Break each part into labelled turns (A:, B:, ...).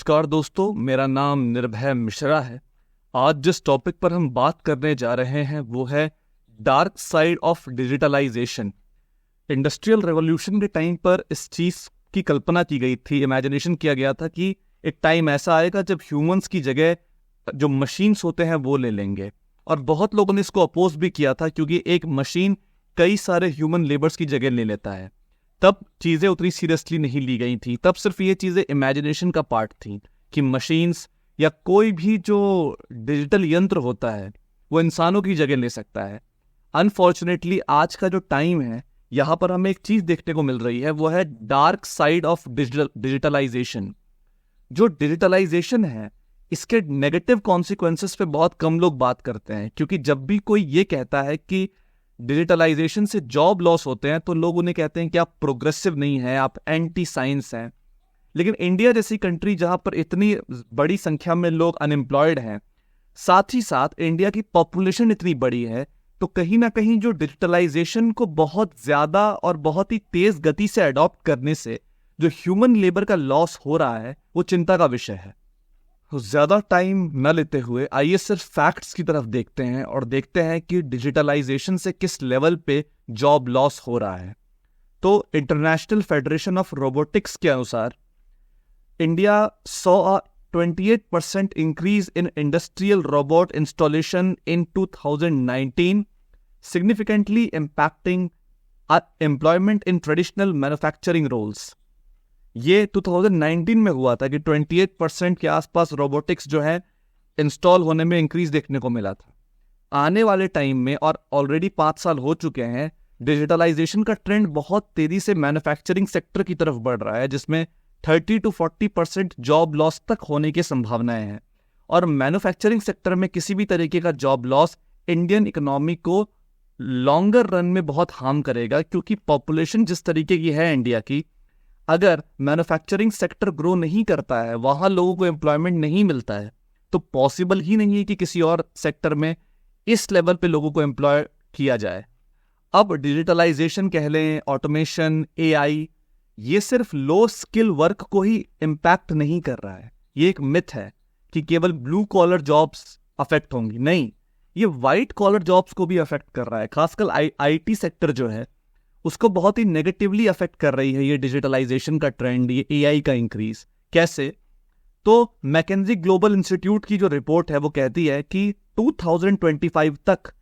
A: नमस्कार दोस्तों, मेरा नाम निर्भय मिश्रा है। आज जिस टॉपिक पर हम बात करने जा रहे हैं वो है dark side of digitalisation. Industrial revolution के टाइम पर इस चीज़ की कल्पना की गई थी, इमेजिनेशन किया गया था कि एक टाइम ऐसा आएगा जब ह्यूमंस की जगह जो मशीन्स होते हैं वो ले लेंगे। और बहुत लोगों ने इसको अपोज भी किया था क्योंकि एक मशीन कई सारे ह्यूमन लेबर्स की जगह ले लेता है। तब चीज़ें उतनी सीरियसली नहीं ली गई थी, तब सिर्फ ये चीज़ें इमेजिनेशन का पार्ट थी कि मशीन्स या कोई भी जो डिजिटल यंत्र होता है वो इंसानों की जगह ले सकता है। अनफॉर्चुनेटली आज का जो टाइम है यहाँ पर हमें एक चीज़ देखने को मिल रही है, वो है डार्क साइड ऑफ डिजिटलाइजेशन। जो डिजिटलाइजेशन है इसके नेगेटिव कॉन्सिक्वेंसेस पे बहुत कम लोग बात करते हैं, क्योंकि जब भी कोई ये कहता है कि डिजिटलाइजेशन से जॉब लॉस होते हैं तो लोग उन्हें कहते हैं कि आप प्रोग्रेसिव नहीं हैं, आप एंटी साइंस हैं। लेकिन इंडिया जैसी कंट्री जहां पर इतनी बड़ी संख्या में लोग अनएम्प्लॉयड हैं, साथ ही साथ इंडिया की पॉपुलेशन इतनी बड़ी है, तो कहीं ना कहीं जो डिजिटलाइजेशन को बहुत ज्यादा और बहुत ही तेज गति से अडॉप्ट करने से जो ह्यूमन लेबर का लॉस हो रहा है वो चिंता का विषय है। तो ज्यादा टाइम न लेते हुए आइए सिर्फ फैक्ट्स की तरफ देखते हैं और देखते हैं कि डिजिटलाइजेशन से किस लेवल पे जॉब लॉस हो रहा है। तो इंटरनेशनल फेडरेशन ऑफ रोबोटिक्स के अनुसार India saw a 28% increase in industrial robot installation in 2019, significantly impacting employment in traditional manufacturing roles. ये 2019 में हुआ था कि 28% के आसपास रोबोटिक्स जो है इंस्टॉल होने में इंक्रीज देखने को मिला था। आने वाले टाइम में, और ऑलरेडी 5 साल हो चुके हैं, डिजिटलाइजेशन का ट्रेंड बहुत तेजी से मैन्युफैक्चरिंग सेक्टर की तरफ बढ़ रहा है, जिसमें 30 to 40% जॉब लॉस तक होने की संभावनाएं हैं। और मैन्युफैक्चरिंग सेक्टर में किसी भी तरीके का जॉब लॉस इंडियन इकोनॉमी को लॉन्गर रन में बहुत हार्म करेगा, क्योंकि पॉपुलेशन जिस तरीके की है इंडिया की, अगर मैन्युफैक्चरिंग सेक्टर ग्रो नहीं करता है, वहां लोगों को एम्प्लॉयमेंट नहीं मिलता है, तो पॉसिबल ही नहीं है कि किसी और सेक्टर में इस लेवल पे लोगों को एम्प्लॉय किया जाए। अब डिजिटलाइजेशन कह लें, ऑटोमेशन, एआई, ये सिर्फ लो स्किल वर्क को ही इम्पैक्ट नहीं कर रहा है। ये एक मिथ है कि केवल ब्लू कॉलर जॉब्स अफेक्ट होंगी, नहीं, ये व्हाइट कॉलर जॉब्स को भी अफेक्ट कर रहा है। खासकर आईटी सेक्टर जो है उसको बहुत ही नेगेटिवली अफेक्ट कर रही है ये डिजिटलाइजेशन का ट्रेंड, ये एआई का इंक्रीज। कैसे? तो मैकेंजी ग्लोबल इंस्टीट्यूट की जो रिपोर्ट है वो कहती है कि 2025 तक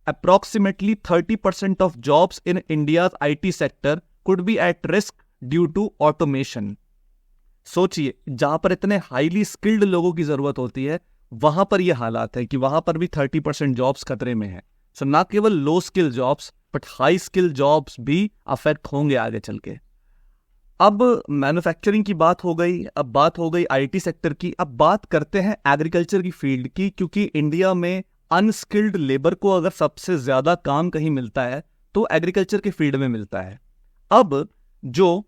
A: approximately 30% of jobs in India's IT sector could be at risk due to automation. सोचिए, जहां पर इतने हाईली स्किल्ड लोगों की जरूरत होती है वहां पर यह हालात है कि वहां पर भी 30% जॉब्स खतरे में है। सो ना केवल लो skill jobs but high skill jobs भी अफेक्ट होंगे आगे चल के। अब मैन्युफैक्चरिंग की बात हो गई, अब बात हो गई आईटी सेक्टर की, अब बात करते हैं एग्रीकल्चर की फील्ड की, क्योंकि इंडिया में अनस्किल्ड लेबर को अगर सबसे ज्यादा काम कहीं मिलता है तो एग्रीकल्चर के फील्ड में मिलता है। अब जो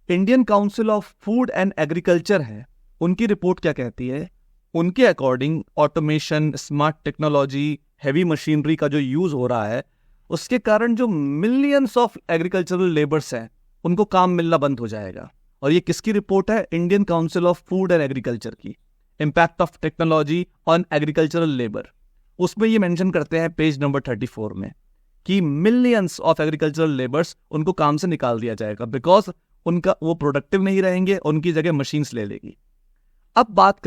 A: Indian council of food and agriculture है, उनकी रिपोर्ट क्या कहती है? उनके according automation, smart technology, heavy machinery का जो यूज हो रहा है उसके कारण जो मिलियंस ऑफ एग्रीकल्चरल लेबर्स हैं उनको काम मिलना बंद हो जाएगा। और ये किसकी रिपोर्ट है? Indian council of food and agriculture की, impact of technology on agricultural labour. उसमें ये मेंशन करते हैं पेज नंबर 34 में कि मिलियंस ऑफ एग्रीकल्चरल लेबर्स उनको काम से निकाल दिया जाएगा बिकॉज उनका वो प्रोडक्टिव नहीं रहेंगे, उनकी जगह मशीन्स ले लेगी। अब बात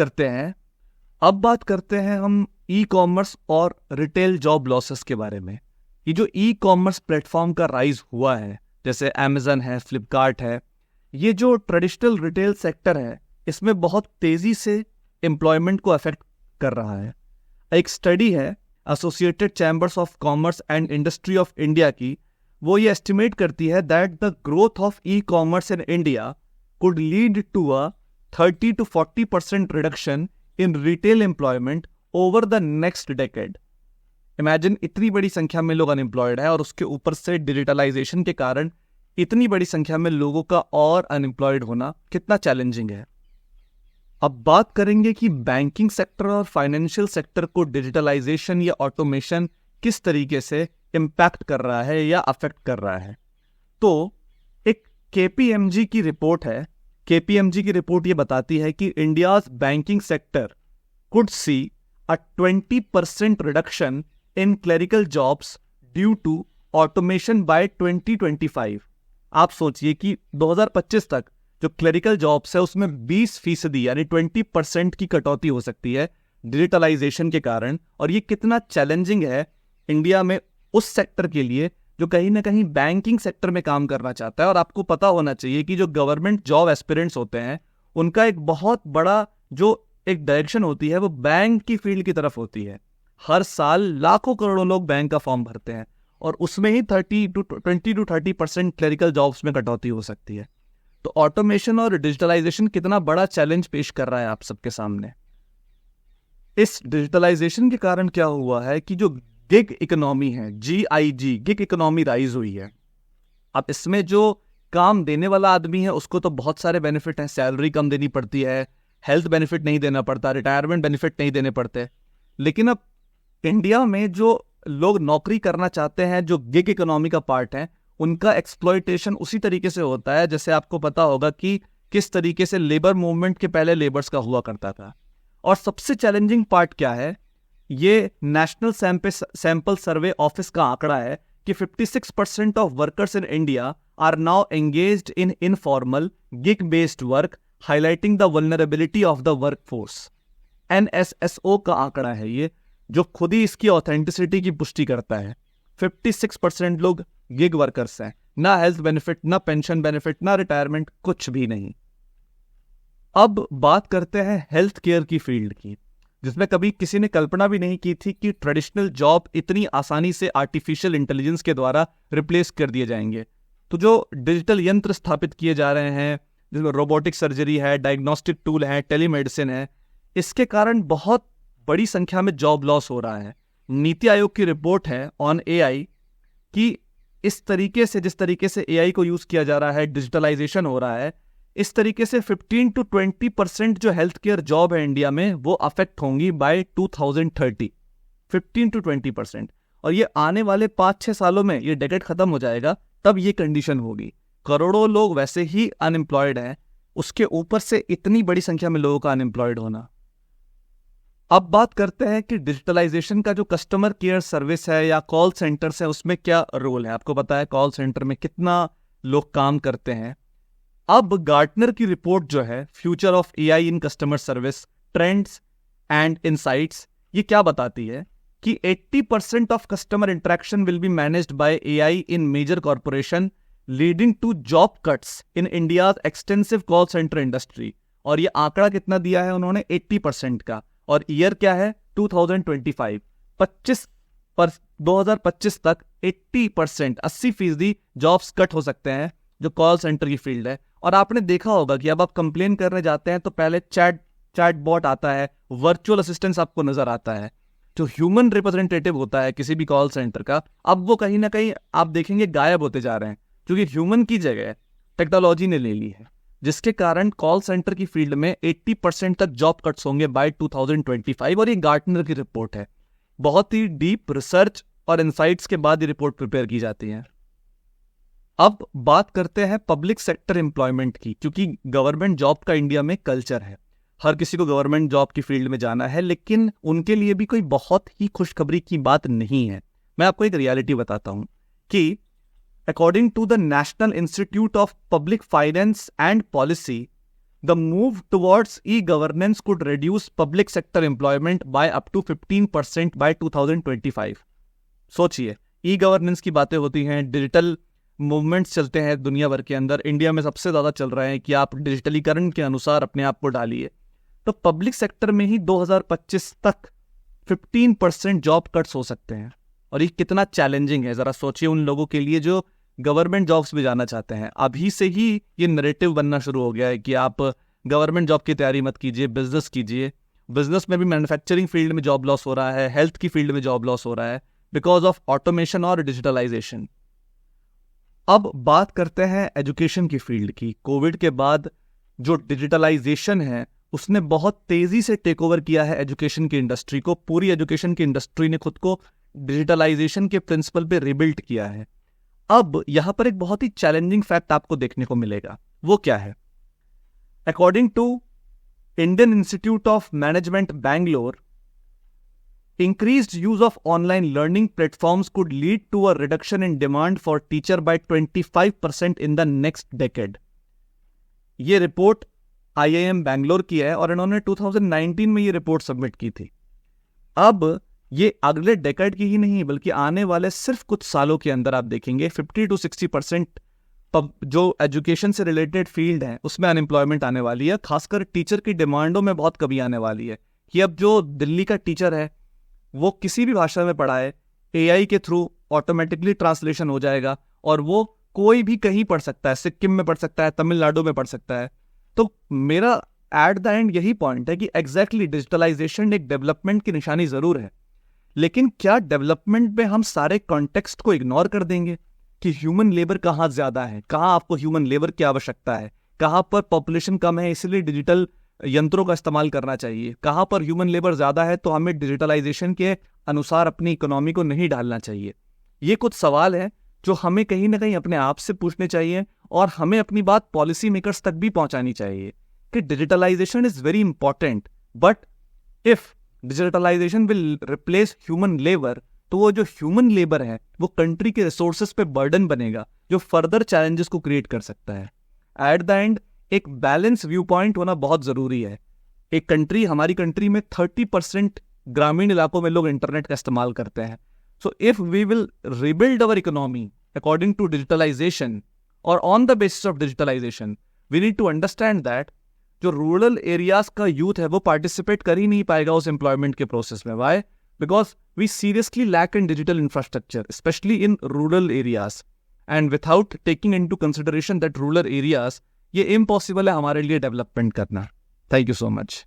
A: करते हैं हम ई कॉमर्स और रिटेल जॉब लॉसेस के बारे में। ये जो ई कॉमर्स प्लेटफॉर्म का राइज हुआ है, जैसे अमेजन है, फ्लिपकार्ट है, ये जो ट्रेडिशनल रिटेल सेक्टर है इसमें बहुत तेजी से एम्प्लॉयमेंट को अफेक्ट कर रहा है। एक स्टडी है Associated Chambers of Commerce and Industry of India की, वो ये एस्टिमेट करती है that the growth of e commerce in India could lead to a 30 to 40% reduction in retail employment over the next decade. Imagine, इतनी बड़ी संख्या में लोग अनएम्प्लॉयड है और उसके ऊपर से डिजिटलाइजेशन के कारण इतनी बड़ी संख्या में लोगों का और अनएम्प्लॉयड होना कितना चैलेंजिंग है। अब बात करेंगे कि बैंकिंग सेक्टर और फाइनेंशियल सेक्टर को डिजिटलाइजेशन या ऑटोमेशन किस तरीके से इम्पैक्ट कर रहा है या अफेक्ट कर रहा है। तो एक केपीएमजी की रिपोर्ट है KPMG की रिपोर्ट ये बताती है कि India's banking sector could see a 20% reduction in clerical jobs due to automation by 2025। आप सोचिए कि 2025 तक जो क्लरिकल जॉब्स है उसमें 20% यानी 20% की कटौती हो सकती है डिजिटलाइजेशन के कारण। और ये कितना चैलेंजिंग है इंडिया में उस सेक्टर के लिए जो कहीं ना कहीं बैंकिंग सेक्टर में काम करना चाहता है। और आपको पता होना चाहिए कि जो गवर्नमेंट जॉब एस्पिरेंट्स होते हैं उनका एक बहुत बड़ा जो एक डायरेक्शन होती है वो बैंक की फील्ड की तरफ होती है। हर साल लाखों करोड़ों लोग बैंक का फॉर्म भरते हैं और उसमें ही 20 to 30% क्लरिकल जॉब्स में कटौती हो सकती है। तो ऑटोमेशन और डिजिटलाइजेशन कितना बड़ा चैलेंज पेश कर रहा है आप सबके सामने। इस डिजिटलाइजेशन के कारण क्या हुआ है कि जो गिग इकोनॉमी है, GIG गिग इकोनॉमी राइज हुई है। अब इसमें जो काम देने वाला आदमी है उसको तो बहुत सारे बेनिफिट हैं, सैलरी कम देनी पड़ती है, हेल्थ बेनिफिट नहीं देना पड़ता, रिटायरमेंट बेनिफिट नहीं देने पड़ते। लेकिन अब इंडिया में जो लोग नौकरी करना चाहते हैं, जो गिग इकोनॉमी का पार्ट है, उनका एक्सप्लॉयटेशन उसी तरीके से होता है जैसे आपको पता होगा कि किस तरीके से लेबर मूवमेंट के पहले लेबर्स का हुआ करता था। और सबसे चैलेंजिंग पार्ट क्या है, ये नेशनल सैंपल सर्वे ऑफिस का आंकड़ा है कि 56% of workers in India are now engaged in informal gig based work, highlighting the vulnerability of the workforce. NSSO का आंकड़ा है ये, जो खुद ही इसकी ऑथेंटिसिटी की पुष्टि करता है। 56% लोग गिग वर्कर्स हैं, ना हेल्थ बेनिफिट, ना पेंशन बेनिफिट, ना रिटायरमेंट, कुछ भी नहीं। अब बात करते हैं हेल्थ केयर की फील्ड की, जिसमें कभी किसी ने कल्पना भी नहीं की थी कि ट्रेडिशनल जॉब इतनी आसानी से आर्टिफिशियल इंटेलिजेंस के द्वारा रिप्लेस कर दिए जाएंगे। तो जो डिजिटल यंत्र स्थापित किए जा रहे हैं, जिसमें रोबोटिक सर्जरी है, डायग्नोस्टिक टूल है, टेलीमेडिसिन है, इसके कारण बहुत बड़ी संख्या में जॉब लॉस हो रहा है। नीति आयोग की रिपोर्ट है ऑन AI कि इस तरीके से, जिस तरीके से AI को यूज किया जा रहा है, डिजिटलाइजेशन हो रहा है, इस तरीके से 15 to 20% जो हेल्थ केयर जॉब है इंडिया में वो अफेक्ट होंगी बाय 2030। 15 to 20%। और ये आने वाले 5-6 सालों में ये डेकेड खत्म हो जाएगा, तब ये कंडीशन होगी। करोड़ों लोग वैसे ही अनएम्प्लॉयड हैं, उसके ऊपर से इतनी बड़ी संख्या में लोगों का अनएम्प्लॉयड होना। अब बात करते हैं कि डिजिटलाइजेशन का जो कस्टमर केयर सर्विस है या कॉल सेंटर्स है उसमें क्या रोल है। आपको पता है कॉल सेंटर में कितना लोग काम करते हैं। अब गार्टनर की रिपोर्ट जो है future of AI in customer service trends and insights, ये क्या बताती है कि 80% of customer interaction will be managed by AI in major corporation, leading to job cuts in India's extensive call centre industry. और ये आंकड़ा कितना दिया है उन्होंने, 80% का। और ईयर क्या है 2025। 2025 तक 80%, 80% जॉब्स कट हो सकते हैं जो कॉल सेंटर की फील्ड है। और आपने देखा होगा कि अब आप कंप्लेन करने जाते हैं तो पहले चैट बॉट आता है, वर्चुअल असिस्टेंस आपको नजर आता है। जो ह्यूमन रिप्रेजेंटेटिव होता है किसी भी कॉल सेंटर का, अब वो कहीं ना कहीं आप देखेंगे गायब होते जा रहे हैं, क्योंकि ह्यूमन की जगह टेक्नोलॉजी ने ले ली है, जिसके कारण कॉल सेंटर की फील्ड में 80% तक जॉब कट्स होंगे बाय 2025। और ये गार्टनर की रिपोर्ट है। बहुत ही डीप रिसर्च और इनसाइट्स के बाद ये रिपोर्ट प्रिपेयर की जाती है। अब बात करते हैं पब्लिक सेक्टर एम्प्लॉयमेंट की, क्योंकि गवर्नमेंट जॉब का इंडिया में कल्चर है, हर किसी को गवर्नमेंट जॉब की फील्ड में जाना है, लेकिन उनके लिए भी कोई बहुत ही खुशखबरी की बात नहीं है। मैं आपको एक रियलिटी बताता हूं कि according to the National Institute of Public Finance and Policy, the move towards e-governance could reduce public sector employment by up to 15% by 2025। सोचिए, ई-गवर्नेंस की बातें होती हैं, डिजिटल मूवमेंट्स चलते हैं दुनिया भर के अंदर, इंडिया में सबसे ज़्यादा चल रहे हैं कि आप डिजिटलीकरण के अनुसार अपने आप को डालिए। तो पब्लिक सेक्टर में ही 2025 तक 15% जॉब कट्स हो सकते हैं। और ये कितना चैलेंजिंग है, ज़रा सोचिए उन लोगों के लिए जो गवर्नमेंट जॉब्स में जाना चाहते हैं। अभी से ही ये नैरेटिव बनना शुरू हो गया है कि आप गवर्नमेंट जॉब की तैयारी मत कीजिए, बिजनेस कीजिए। बिजनेस में भी मैन्युफैक्चरिंग फील्ड में जॉब लॉस हो रहा है, हेल्थ की फील्ड में जॉब लॉस हो रहा है बिकॉज ऑफ ऑटोमेशन और डिजिटलाइजेशन। अब बात करते हैं एजुकेशन की फील्ड की। कोविड के बाद जो डिजिटलाइजेशन है उसने बहुत तेजी से टेक ओवर किया है एजुकेशन की इंडस्ट्री को। पूरी एजुकेशन की इंडस्ट्री ने खुद को डिजिटलाइजेशन के प्रिंसिपल पे रिबिल्ड किया है। अब यहां पर एक बहुत ही चैलेंजिंग फैक्ट आपको देखने को मिलेगा। वो क्या है According to Indian Institute of Management Bangalore, increased use of online learning platforms could lead to a reduction in demand for teacher by 25% in the next decade. ये रिपोर्ट IIM बैंगलोर की है और इन्होंने 2019 में ये रिपोर्ट सबमिट की थी. अब ये अगले डेकेड की ही नहीं बल्कि आने वाले सिर्फ कुछ सालों के अंदर आप देखेंगे 50 to 60% जो एजुकेशन से रिलेटेड फील्ड है उसमें अनएम्प्लॉयमेंट आने वाली है. खासकर टीचर की डिमांडों में बहुत कमी आने वाली है कि अब जो दिल्ली का टीचर है वो किसी भी भाषा में पढ़ाए, AI के थ्रू ऑटोमेटिकली ट्रांसलेशन हो जाएगा और वो कोई भी कहीं पढ़ सकता है, सिक्किम में पढ़ सकता है, तमिलनाडु में पढ़ सकता है. तो मेरा एट द एंड यही पॉइंट है कि एग्जैक्टली डिजिटलाइजेशन एक डेवलपमेंट की निशानी जरूर है, लेकिन क्या डेवलपमेंट में हम सारे कॉन्टेक्स्ट को इग्नोर कर देंगे कि ह्यूमन लेबर कहाँ ज्यादा है, कहाँ आपको ह्यूमन लेबर की आवश्यकता है, कहाँ पर पॉपुलेशन कम है इसलिए डिजिटल यंत्रों का इस्तेमाल करना चाहिए, कहाँ पर ह्यूमन लेबर ज्यादा है तो हमें डिजिटलाइजेशन के अनुसार अपनी इकोनॉमी को नहीं डालना चाहिए. ये कुछ सवाल है जो हमें कहीं ना कहीं अपने आप से पूछने चाहिए और हमें अपनी बात पॉलिसी मेकर्स तक भी पहुंचानी चाहिए कि digitalisation is very important, but if digitalisation will replace human labour तो वो जो ह्यूमन लेबर है वो कंट्री के रिसोर्सेज पे बर्डन बनेगा जो फर्दर चैलेंजेस को क्रिएट कर सकता है. एट द एंड एक बैलेंस व्यू पॉइंट होना बहुत जरूरी है. एक कंट्री, हमारी कंट्री में 30% ग्रामीण इलाकों में लोग इंटरनेट का इस्तेमाल करते हैं. So if we will rebuild our economy according to digitalization और on the basis of digitalization we need to understand that जो रूरल एरियाज का यूथ है वो पार्टिसिपेट कर ही नहीं पाएगा उस एम्प्लॉयमेंट के प्रोसेस में. Why? Because we seriously lack in digital infrastructure specially in rural areas and without taking into consideration that rural areas ये इम्पॉसिबल है हमारे लिए डेवलपमेंट करना. Thank you so much.